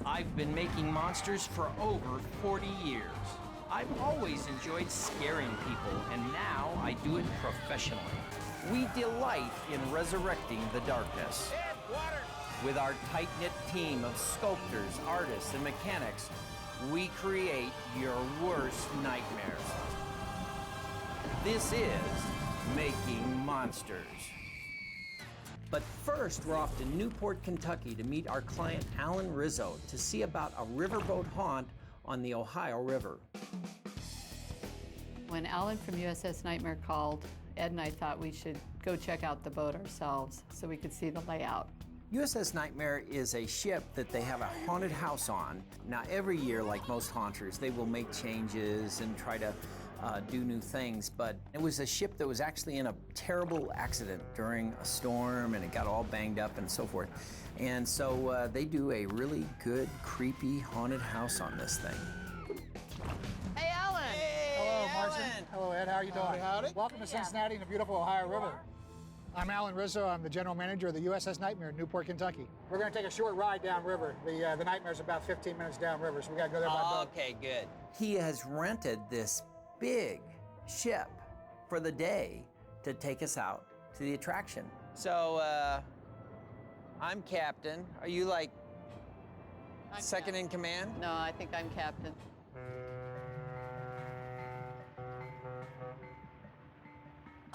I've been making monsters for over 40 years. I've always enjoyed scaring people, and now I do it professionally. We delight in resurrecting the darkness. With our tight-knit team of sculptors, artists, and mechanics, we create your worst nightmares. This is Making Monsters. But first, we're off to Newport, Kentucky to meet our client, Alan Rizzo, to see about a riverboat haunt on the Ohio River. When Alan from USS Nightmare called, Ed and I thought we should go check out the boat ourselves so we could see the layout. USS Nightmare is a ship that they have a haunted house on. Now, every year, like most haunters, they will make changes and try to do new things, but it was a ship that was actually in a terrible accident during a storm, and it got all banged up and so forth. And so they do a really good, creepy, haunted house on this thing. Hey, Alan! Hey, Hello, Alan. Marcy. Hello, Ed. How are you doing? Howdy. Welcome to Cincinnati and the beautiful Ohio River. I'm Alan Rizzo. I'm the general manager of the USS Nightmare in Newport, Kentucky. We're going to take a short ride downriver. The Nightmare's about 15 minutes downriver, so we got to go there by boat. Okay, good. He has rented this big ship for the day to take us out to the attraction. So, I'm captain. Are you like second in command? No, I think I'm captain.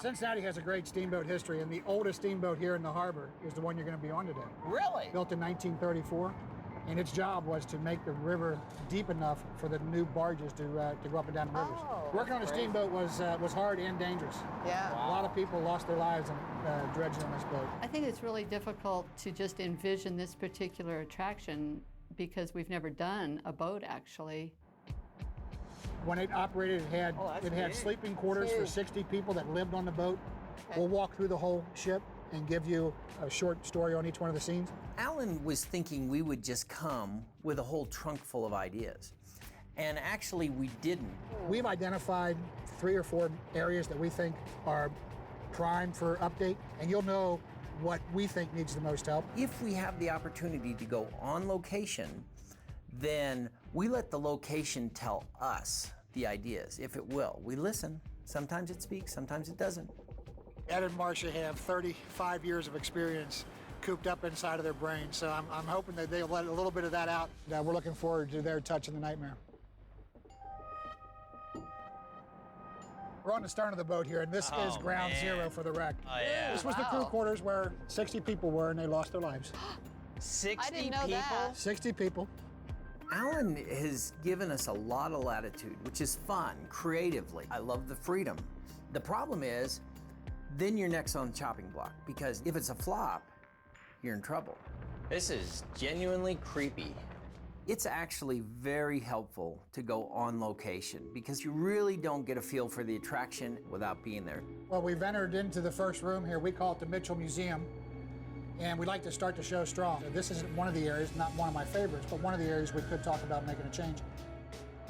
Cincinnati has a great steamboat history, and the oldest steamboat here in the harbor is the one you're going to be on today. Really? Built in 1934, and its job was to make the river deep enough for the new barges to go up and down the rivers. Oh, Working on a steamboat was hard and dangerous. Yeah. A lot of people lost their lives dredging on this boat. I think it's really difficult to just envision this particular attraction because we've never done a boat, actually. When it operated, it had sleeping quarters for 60 people that lived on the boat. Okay. We'll walk through the whole ship and give you a short story on each one of the scenes. Alan was thinking we would just come with a whole trunk full of ideas. And actually, we didn't. We've identified 3 or 4 areas that we think are prime for update, and you'll know what we think needs the most help. If we have the opportunity to go on location, then we let the location tell us the ideas, if it will. We listen. Sometimes it speaks, sometimes it doesn't. Ed and Marcia have 35 years of experience cooped up inside of their brains, so I'm hoping that they'll let a little bit of that out. We're looking forward to their touch in the Nightmare. We're on the stern of the boat here, and this is ground zero for the wreck. Oh, yeah. This was the crew quarters where 60 people were, and they lost their lives. 60 I didn't know people? that. 60 people. Alan has given us a lot of latitude, which is fun, creatively. I love the freedom. The problem is, then you're next on the chopping block, because if it's a flop, you're in trouble. This is genuinely creepy. It's actually very helpful to go on location because you really don't get a feel for the attraction without being there. Well, we've entered into the first room here. We call it the Mitchell Museum, and we'd like to start the show strong. This is one of the areas, not one of my favorites, but one of the areas we could talk about making a change.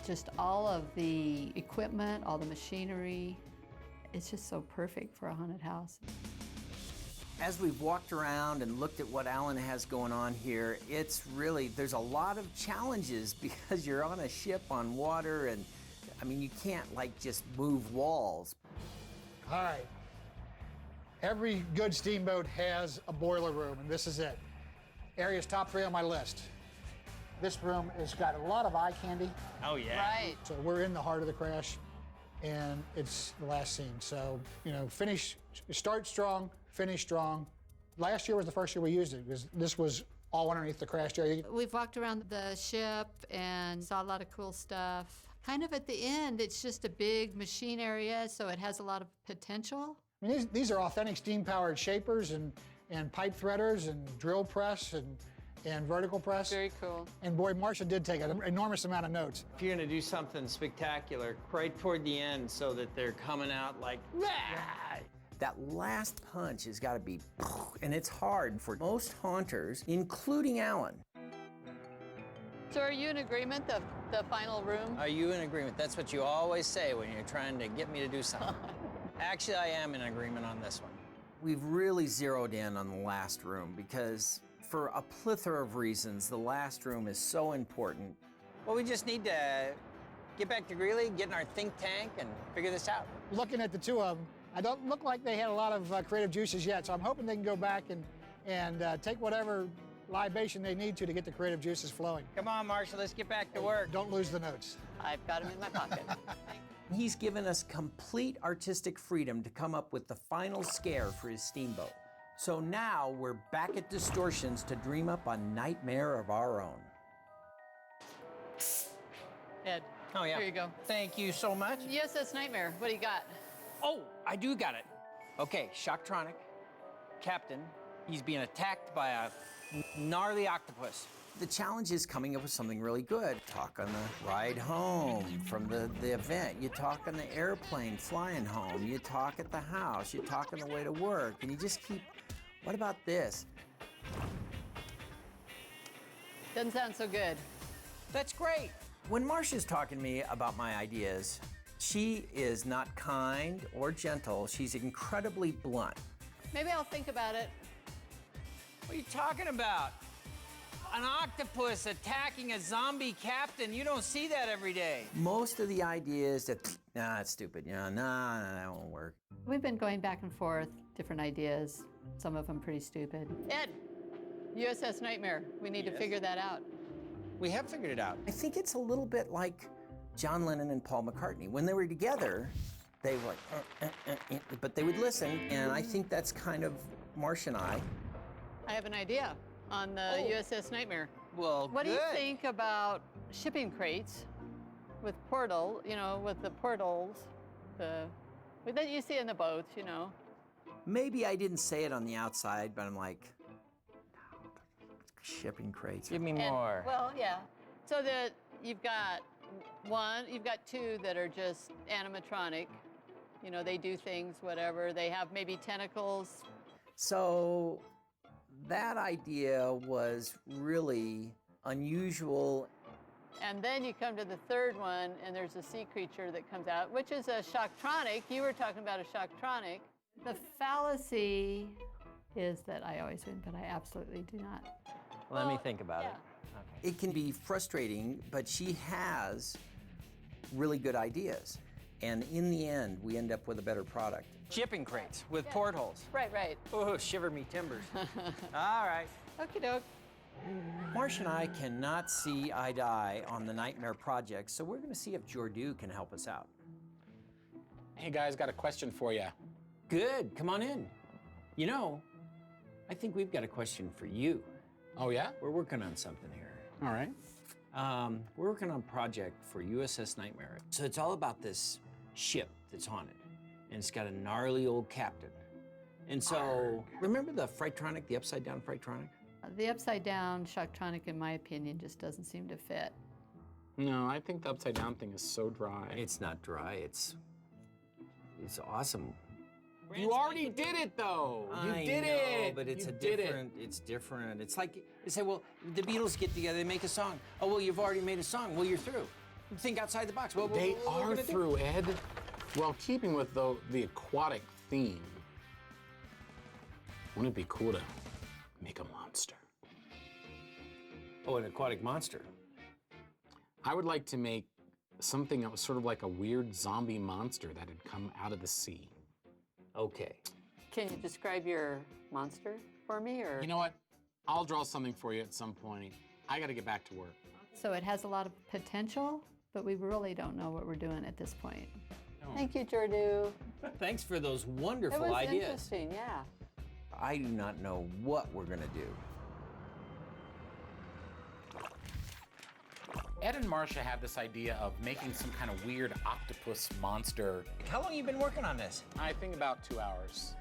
Just all of the equipment, all the machinery, it's just so perfect for a haunted house. As we've walked around and looked at what Alan has going on here, it's really, there's a lot of challenges because you're on a ship on water, and I mean, you can't like just move walls. All right. Every good steamboat has a boiler room, and this is it. Area's top 3 on my list. This room has got a lot of eye candy. Oh yeah. Right. So we're in the heart of the crash, and it's the last scene. So, you know, start strong, finish strong. Last year was the first year we used it, because this was all underneath the crash area. We've walked around the ship and saw a lot of cool stuff. Kind of at the end, it's just a big machine area, so it has a lot of potential. I mean, these are authentic steam-powered shapers and pipe threaders and drill press and vertical press. Very cool. And boy, Marcia did take an enormous amount of notes. If you're gonna do something spectacular right toward the end so that they're coming out like, "Rah!" That last punch has gotta be, and it's hard for most haunters, including Alan. So are you in agreement, the final room? Are you in agreement? That's what you always say when you're trying to get me to do something. Actually, I am in agreement on this one. We've really zeroed in on the last room because For a plethora of reasons, the last room is so important. Well, we just need to get back to Greeley, get in our think tank, and figure this out. Looking at the two of them, I don't look like they had a lot of creative juices yet, so I'm hoping they can go back and take whatever libation they need to get the creative juices flowing. Come on, Marshall, let's get back to work. Don't lose the notes. I've got them in my pocket. He's given us complete artistic freedom to come up with the final scare for his steamboat. So now we're back at Distortions to dream up a nightmare of our own. Ed, Oh, yeah. here you go. Thank you so much. USS Nightmare, what do you got? Oh, I do got it. Okay, Shocktronic, Captain. He's being attacked by a gnarly octopus. The challenge is coming up with something really good. Talk on the ride home from the event. You talk on the airplane flying home. You talk at the house. You talk on the way to work. And you just keep, what about this? Doesn't sound so good. That's great. When Marcia's talking to me about my ideas, she is not kind or gentle. She's incredibly blunt. Maybe I'll think about it. What are you talking about? An octopus attacking a zombie captain. You don't see that every day. Most of the ideas that, nah, it's stupid. Nah, that won't work. We've been going back and forth, different ideas, some of them pretty stupid. Ed, USS Nightmare, we need to figure that out. We have figured it out. I think it's a little bit like John Lennon and Paul McCartney. When they were together, they were like, but they would listen, and I think that's kind of Marcia and I. I have an idea on the USS Nightmare. Well, What do you good. think about shipping crates with portal, with the portals, that you see in the boats, Maybe I didn't say it on the outside, but I'm like, shipping crates. Give me And- more. Well, yeah. So that you've got two that are just animatronic. They do things, whatever. They have maybe tentacles. So that idea was really unusual. And then you come to the third one, and there's a sea creature that comes out, which is a shocktronic. You were talking about a shocktronic. The fallacy is that I always win, but I absolutely do not. Let me Well, think about yeah. it. It can be frustrating, but she has really good ideas. And in the end, we end up with a better product. Shipping crates with portholes. Right. Oh, shiver me timbers. All right. Okie doke. Marcia and I cannot see eye to eye on the Nightmare project, so we're going to see if Jordu can help us out. Hey guys, got a question for you. Good, come on in. I think we've got a question for you. Oh yeah? We're working on something here. All right. We're working on a project for USS Nightmare. So it's all about this ship that's haunted, and it's got a gnarly old captain. And so, remember the Frightronic, the upside-down Frightronic? The upside-down shocktronic, in my opinion, just doesn't seem to fit. No, I think the upside down thing is so dry. It's not dry, it's awesome. You already did it though. You did it. But it's You a did different, it's different. It's like, they say, well, the Beatles get together, they make a song. Oh, well, you've already made a song. Well, you're through. Think outside the box. Well, They what are gonna do? through, Ed. Well, keeping with the aquatic theme, wouldn't it be cool to make a monster? Oh, an aquatic monster. I would like to make something that was sort of like a weird zombie monster that had come out of the sea. Okay. Can you describe your monster for me, or? You know what? I'll draw something for you at some point. I got to get back to work. So it has a lot of potential, but we really don't know what we're doing at this point. No. Thank you, Jordu. Thanks for those It wonderful was ideas. interesting, yeah. I do not know what we're gonna do. Ed and Marcia have this idea of making some kind of weird octopus monster. How long have you been working on this? I think about 2 hours.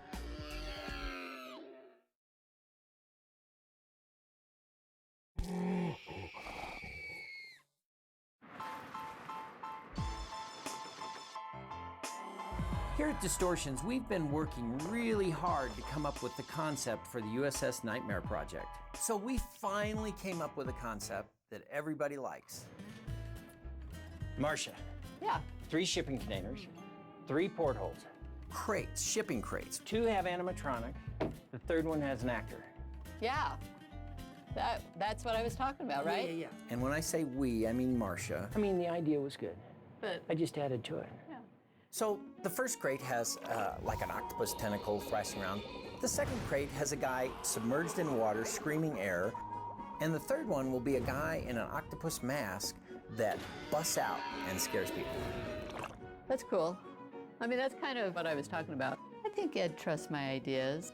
Here at Distortions, we've been working really hard to come up with the concept for the USS Nightmare project. So we finally came up with a concept that everybody likes. Marcia, Yeah. 3 shipping containers, 3 portholes. Crates, shipping crates. 2 have animatronic. The third one has an actor. Yeah. That's what I was talking about, right? Yeah. And when I say we, I mean Marcia. I mean, the idea was good. But I just added to it. So the first crate has like an octopus tentacle thrashing around. The second crate has a guy submerged in water, screaming air. And the third one will be a guy in an octopus mask that busts out and scares people. that's cool. I mean, that's kind of what I was talking about. I think Ed trusts my ideas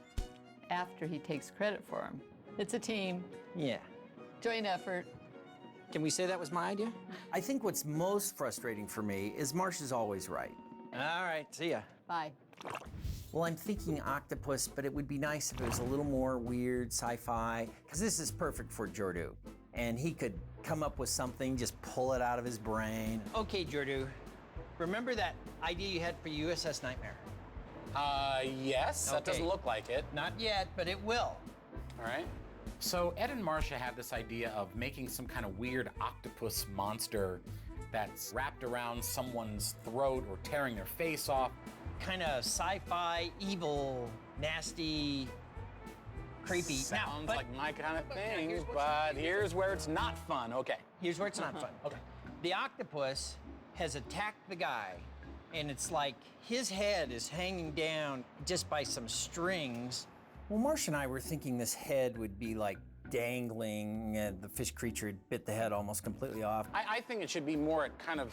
after he takes credit for them. It's a team, Yeah. joint effort. Can we say that was my idea? I think what's most frustrating for me is Marcia's always right. All right, see ya. Bye. Well, I'm thinking octopus, but it would be nice if it was a little more weird, sci-fi, because this is perfect for Jordu. And he could come up with something, just pull it out of his brain. Okay, Jordu. Remember that idea you had for USS Nightmare? Yes, that Okay. doesn't look like it. Not yet, but it will. All right. So Ed and Marcia had this idea of making some kind of weird octopus monster that's wrapped around someone's throat or tearing their face off. Kind of sci-fi, evil, nasty, creepy. Sounds but like my kind of thing, here's what's but here's where it's not fun. Okay. here's where it's not fun. Okay. The octopus has attacked the guy, and it's like his head is hanging down just by some strings. Well, Marcia and I were thinking this head would be like dangling, and the fish creature had bit the head almost completely off. I think it should be more at kind of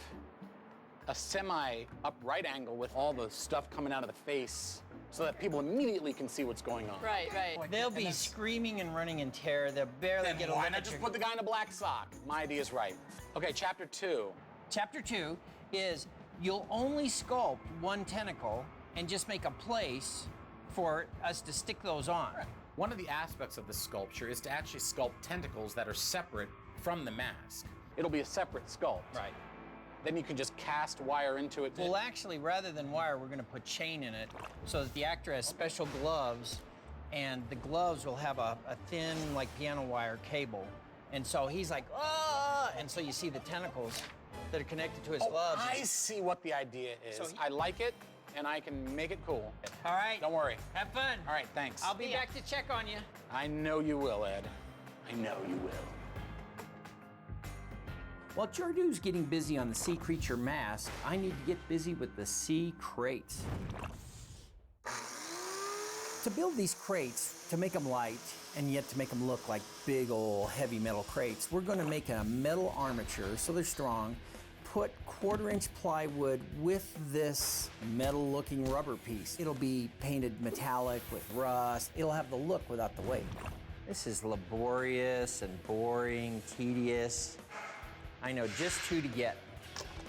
a semi-upright angle with all the stuff coming out of the face so that people immediately can see what's going on. Right, right. They'll be screaming and running in terror. They'll barely Then get a why limit. not just put the guy in a black sock? My idea is right. Okay, chapter 2. Chapter 2 is you'll only sculpt one tentacle and just make a place for us to stick those on. One of the aspects of the sculpture is to actually sculpt tentacles that are separate from the mask. It'll be a separate sculpt. Right. Then you can just cast wire into it. Well, actually, rather than wire, we're going to put chain in it so that the actor has special gloves, and the gloves will have a thin, like piano wire cable. And so he's like, ah! And so you see the tentacles that are connected to his gloves. I see what the idea is. So I like it, and I can make it cool. All right. Don't worry. Have fun. All right, thanks. I'll be back to check on you. I know you will, Ed. I know you will. While Jordu's getting busy on the sea creature mask, I need to get busy with the sea crates. To build these crates, to make them light, and yet to make them look like big old heavy metal crates, we're going to make a metal armature so they're strong, put 1/4-inch plywood with this metal-looking rubber piece. It'll be painted metallic with rust. It'll have the look without the weight. This is laborious and boring, tedious. I know just who to get.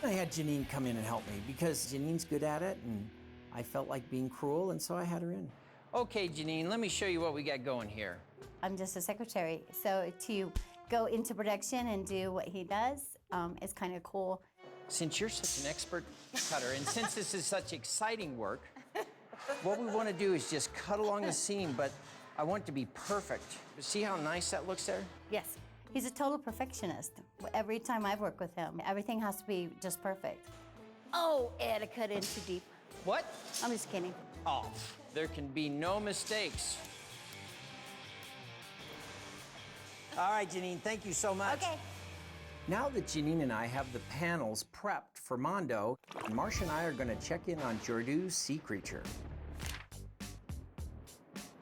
I had Janine come in and help me because Janine's good at it, and I felt like being cruel, and so I had her in. Okay, Janine, let me show you what we got going here. I'm just a secretary, so to go into production and do what he does is kind of cool. Since you're such an expert cutter, and since this is such exciting work, what we want to do is just cut along the seam, but I want it to be perfect. See how nice that looks there? Yes, he's a total perfectionist. Every time I've worked with him, everything has to be just perfect. Oh, Ed, I cut in too deep. What? I'm just kidding. Oh, there can be no mistakes. All right, Janine, thank you so much. Okay. Now that Janine and I have the panels prepped for Mondo, Marcia and I are going to check in on Jordu's sea creature.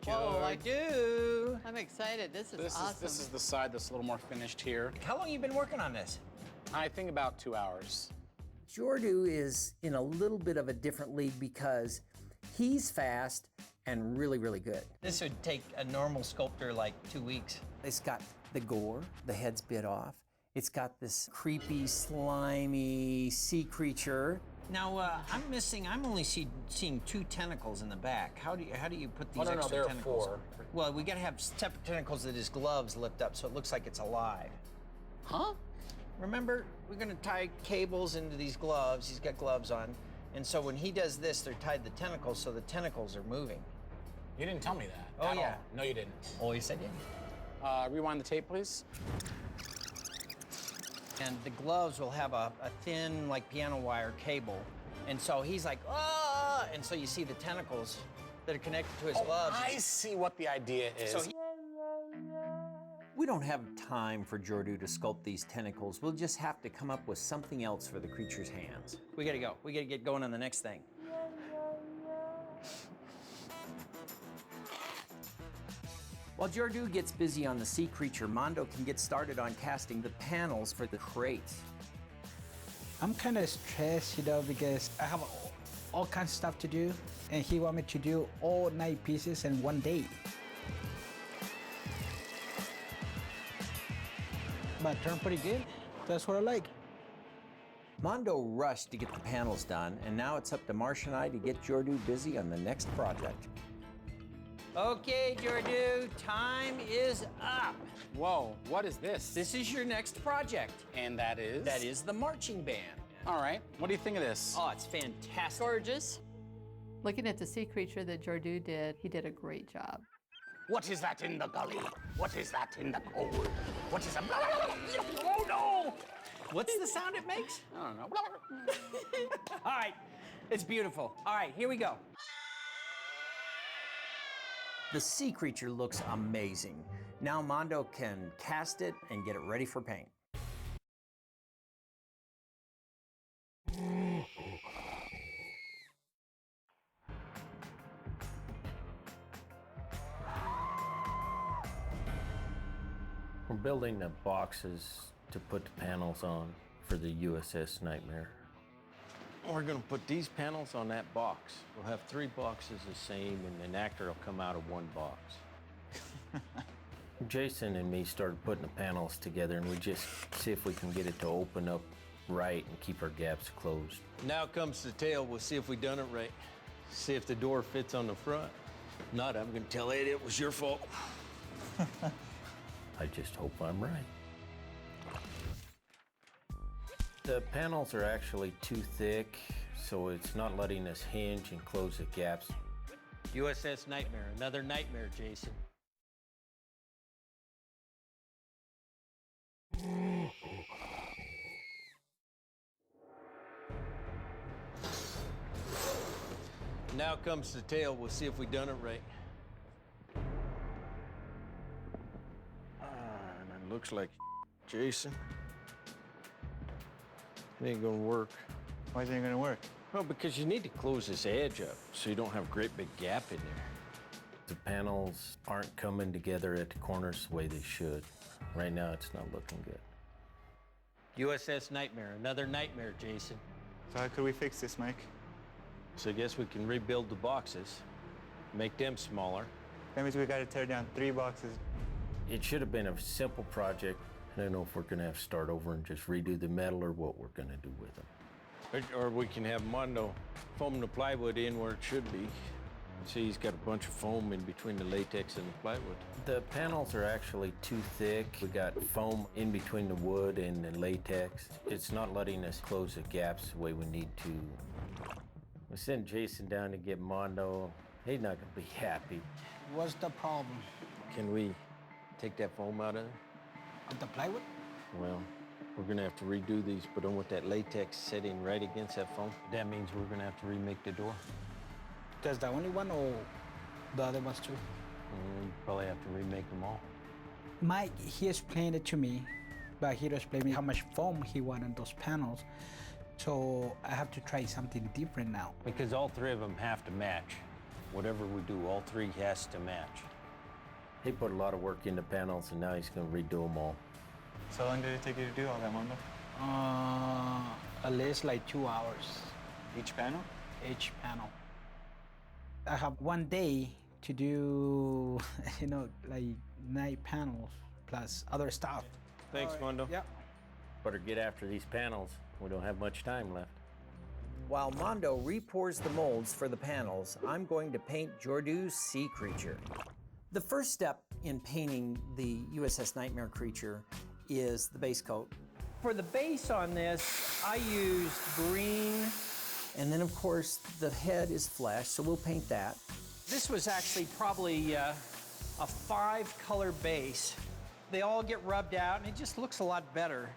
Whoa, I do. I'm excited. This is awesome. This is the side that's a little more finished here. How long you been working on this? I think about 2 hours. Jordu is in a little bit of a different league because he's fast and really, really good. This would take a normal sculptor like 2 weeks. It's got the gore, the head's bit off. It's got this creepy, slimy sea creature. Now, I'm only seeing 2 tentacles in the back. How do you put these Oh, no, extra there are tentacles? 4. Well, we gotta have separate tentacles that his gloves lift up so it looks like it's alive. Huh? Remember, we're gonna tie cables into these gloves. He's got gloves on. And so when he does this, they're tied to the tentacles, so the tentacles are moving. You didn't tell me that. Oh, at yeah. all. No, you didn't. Oh, yes, I did. Rewind the tape, please. And the gloves will have a thin, like piano wire cable. And so he's like, ah! And so you see the tentacles that are connected to his gloves. I see what the idea is. So we don't have time for Jordu to sculpt these tentacles, we'll just have to come up with something else for the creature's hands. We gotta go. We gotta get going on the next thing. While Jordu gets busy on the sea creature, Mondo can get started on casting the panels for the crates. I'm kind of stressed, because I have all kinds of stuff to do, and he want me to do all 9 pieces in one day. But turned pretty good. That's what I like. Mondo rushed to get the panels done, and now it's up to Marsh and I to get Jordu busy on the next project. Okay, Jordu, time is up. Whoa, what is this? This is your next project. And that is? That is the marching band. All right, what do you think of this? Oh, it's fantastic. Gorgeous. Looking at the sea creature that Jordu did, he did a great job. What is that in the gully? What is that in the cold? What is a... Oh, no! What's the sound it makes? I don't know. All right, it's beautiful. All right, here we go. The sea creature looks amazing. Now Mondo can cast it and get it ready for paint. We're building the boxes to put the panels on for the USS Nightmare. We're gonna put these panels on that box. We'll have 3 boxes the same, and an actor will come out of 1 box. Jason and me started putting the panels together, and we just see if we can get it to open up right and keep our gaps closed. Now comes the tail. We'll see if we done it right. See if the door fits on the front. If not, I'm gonna tell Ed it was your fault. I just hope I'm right. The panels are actually too thick, so it's not letting us hinge and close the gaps. USS Nightmare, another nightmare, Jason. Now comes the tail. We'll see if we done it right. And it looks like Jason. It ain't gonna work. Why isn't it gonna work? Well, because you need to close this edge up so you don't have a great big gap in there. The panels aren't coming together at the corners the way they should. Right now, it's not looking good. USS Nightmare, another nightmare, Jason. So how could we fix this, Mike? So I guess we can rebuild the boxes, make them smaller. That means we gotta tear down 3 boxes. It should have been a simple project. I don't know if we're gonna have to start over and just redo the metal or what we're gonna do with them. Or we can have Mondo foam the plywood in where it should be. See, he's got a bunch of foam in between the latex and the plywood. The panels are actually too thick. We got foam in between the wood and the latex. It's not letting us close the gaps the way we need to. We sent Jason down to get Mondo. He's not gonna be happy. What's the problem? Can we take that foam out of there? With the plywood? Well, we're gonna have to redo these, but I want that latex setting right against that foam. That means we're gonna have to remake the door. That's the only one, or the other ones too? We probably have to remake them all. Mike, he explained it to me, but he didn't explain me how much foam he wanted on those panels. So I have to try something different now. Because all 3 of them have to match. Whatever we do, all 3 has to match. He put a lot of work into panels, and now he's gonna redo them all. So how long did it take you to do all that, Mondo? At least like 2 hours Each panel? each panel. I have 1 day to do, like 9 panels plus other stuff. Thanks, Mondo. Yeah. Better get after these panels. We don't have much time left. While Mondo repours the molds for the panels, I'm going to paint Jordu's sea creature. The first step in painting the USS Nightmare creature is the base coat. For the base on this, I used green. And then, of course, the head is flesh, so we'll paint that. This was actually probably a 5-color base. They all get rubbed out, and it just looks a lot better.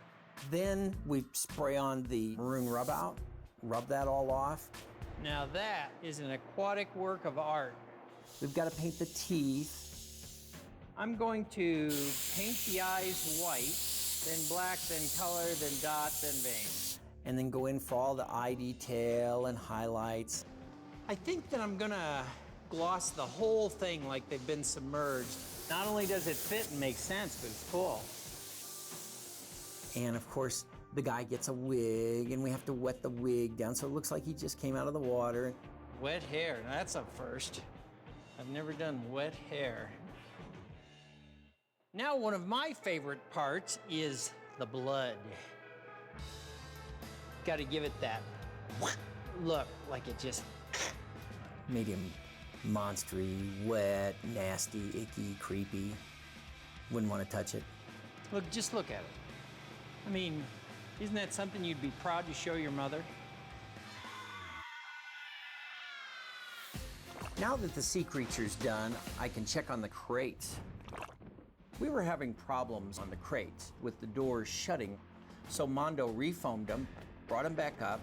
Then we spray on the maroon rub out, rub that all off. Now that is an aquatic work of art. We've got to paint the teeth. I'm going to paint the eyes white, then black, then color, then dot, then vein. And then go in for all the eye detail and highlights. I think that I'm gonna gloss the whole thing like they've been submerged. Not only does it fit and make sense, but it's cool. And of course, the guy gets a wig, and we have to wet the wig down so it looks like he just came out of the water. Wet hair, that's a first. I've never done wet hair. Now, one of my favorite parts is the blood. Got to give it that look, like it just Made him monstery, wet, nasty, icky, creepy. Wouldn't want to touch it. look. Just look at it. I mean, isn't that something you'd be proud to show your mother? Now that the sea creature's done, I can check on the crates. We were having problems on the crates with the doors shutting, so Mondo refoamed them, brought them back up.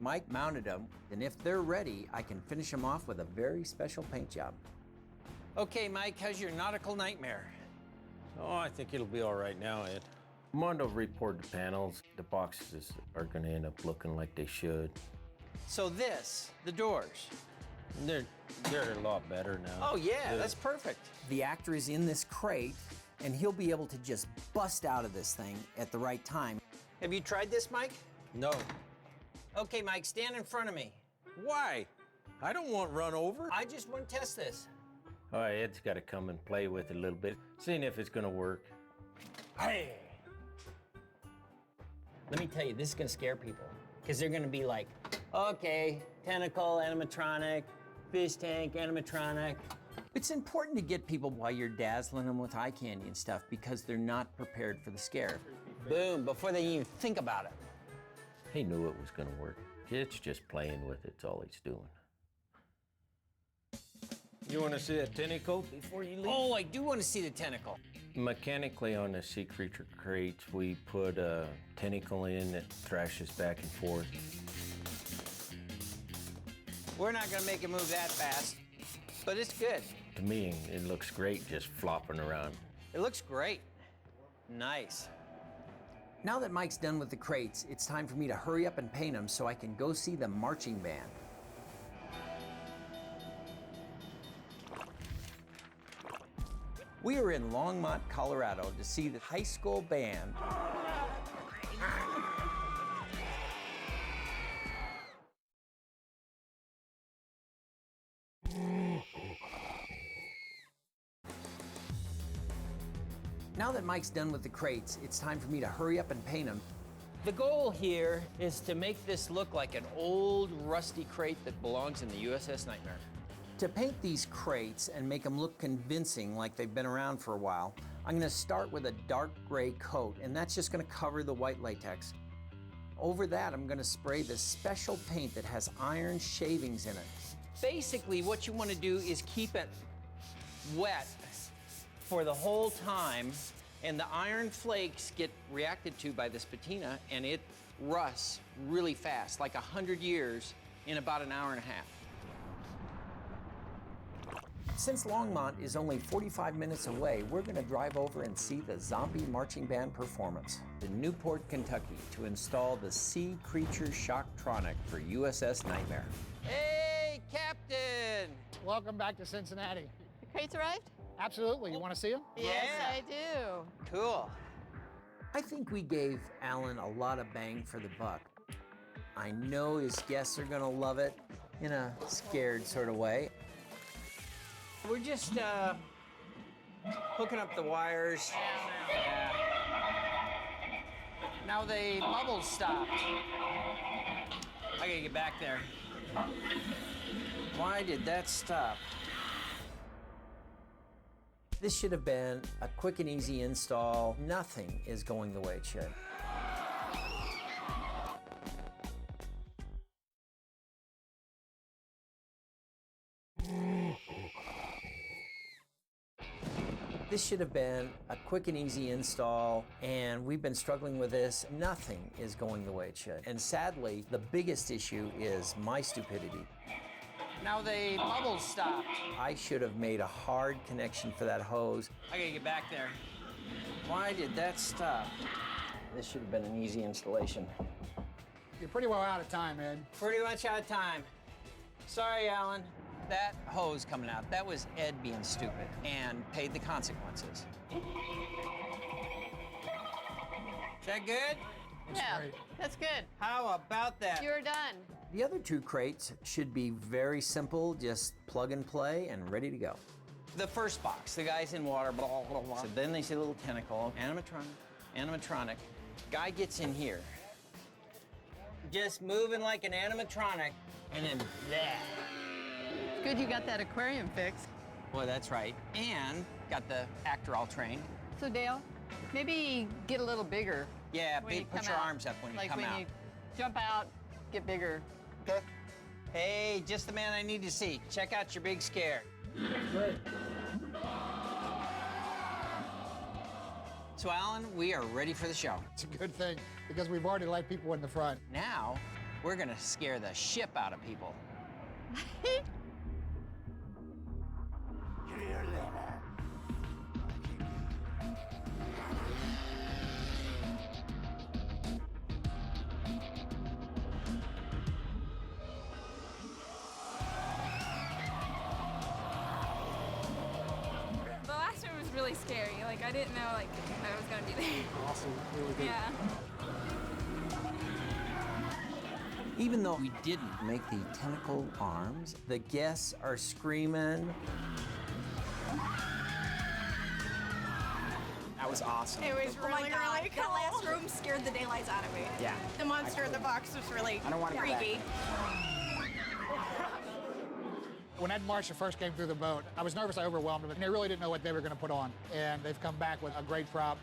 Mike mounted them, and if they're ready, I can finish them off with a very special paint job. Okay, Mike, how's your nautical nightmare? Oh, I think it'll be all right now, Ed. Mondo reported the panels. The boxes are going to end up looking like they should. So this, the doors. They're a lot better now. Oh yeah, that's perfect. The actor is in this crate, and he'll be able to just bust out of this thing at the right time. Have you tried this, Mike? No. Okay, Mike, stand in front of me. Why? I don't want run over. I just want to test this. All right, Ed's got to come and play with it a little bit, seeing if it's going to work. Hey! Let me tell you, this is gonna scare people. Because they're gonna be like, okay, tentacle, animatronic, fish tank, animatronic. It's important to get people while you're dazzling them with eye candy and stuff because they're not prepared for the scare. Boom, before they even think about it. He knew it was going to work. It's just playing with it. It's all he's doing. You want to see a tentacle before you leave? Oh, I do want to see the tentacle. Mechanically on the sea creature crates, we put a tentacle in that thrashes back and forth. We're not gonna make it move that fast, but it's good. To me, it looks great just flopping around. It looks great. Nice. Now that Mike's done with the crates, it's time for me to hurry up and paint them so I can go see the marching band. We are in Longmont, Colorado to see the high school band. Now that Mike's done with the crates, it's time for me to hurry up and paint them. The goal here is to make this look like an old rusty crate that belongs in the USS Nightmare. To paint these crates and make them look convincing like they've been around for a while, I'm gonna start with a dark gray coat, and that's just gonna cover the white latex. Over that, I'm gonna spray this special paint that has iron shavings in it. Basically, what you want to do is keep it wet for the whole time, and the iron flakes get reacted to by this patina, and it rusts really fast, like 100 years in about an hour and a half. Since Longmont is only 45 minutes away, we're gonna drive over and see the zombie marching band performance in Newport, Kentucky to install the Sea Creature Shocktronic for USS Nightmare. Hey, Captain! Welcome back to Cincinnati. The crates arrived? Absolutely. You want to see them? Yes, Yeah. I do. Cool. I think we gave Alan a lot of bang for the buck. I know his guests are gonna love it in a scared sort of way. We're just hooking up the wires. Yeah. Now the bubbles stopped. I gotta get back there. Why did that stop? This should have been a quick and easy install. Nothing is going the way it should. This should have been a quick and easy install, and we've been struggling with this. Nothing is going the way it should. And sadly, the biggest issue is my stupidity. Now the bubbles stopped. I should have made a hard connection for that hose. I gotta get back there. Why did that stop? This should have been an easy installation. You're pretty well out of time, Ed. Pretty much out of time. Sorry, Alan. That hose coming out, that was Ed being stupid and paid the consequences. Is that good? Yeah, great. that's good. How about that? You're done. The other two crates should be very simple, just plug and play and ready to go. The first box, the guy's in water, blah, blah, blah. So then they see a little tentacle, animatronic. Guy gets in here. Just moving like an animatronic, and then that. Good you got that aquarium fixed. Well, that's right. And got the actor all trained. So Dale, maybe get a little bigger. Yeah, when you put come your out. arms up when you like come when out. you jump out, get bigger. Okay. Hey, just the man I need to see. Check out your big scare. So, Alan, we are ready for the show. It's a good thing because we've already let people in the front. Now, we're gonna scare the ship out of people. The last one was really scary. Like I didn't know like I was gonna be there. Awesome, really good. Yeah. Even though we didn't make the tentacle arms, the guests are screaming. That was awesome. It was really, really cool. That last room scared the daylights out of me. Yeah. The monster in the box was really I don't want to go back. freaky. When Ed and Marcia first came through the boat, I was nervous, I overwhelmed them, and they really didn't know what they were going to put on. And they've come back with a great prop.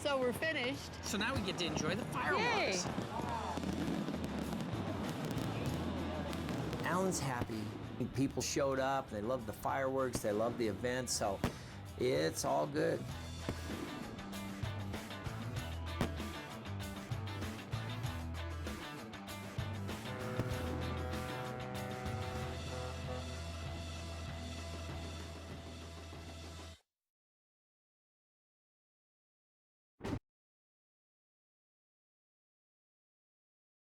So we're finished. So now we get to enjoy the fireworks. Yay. Alan's happy. People showed up, they loved the fireworks, they loved the event, so it's all good.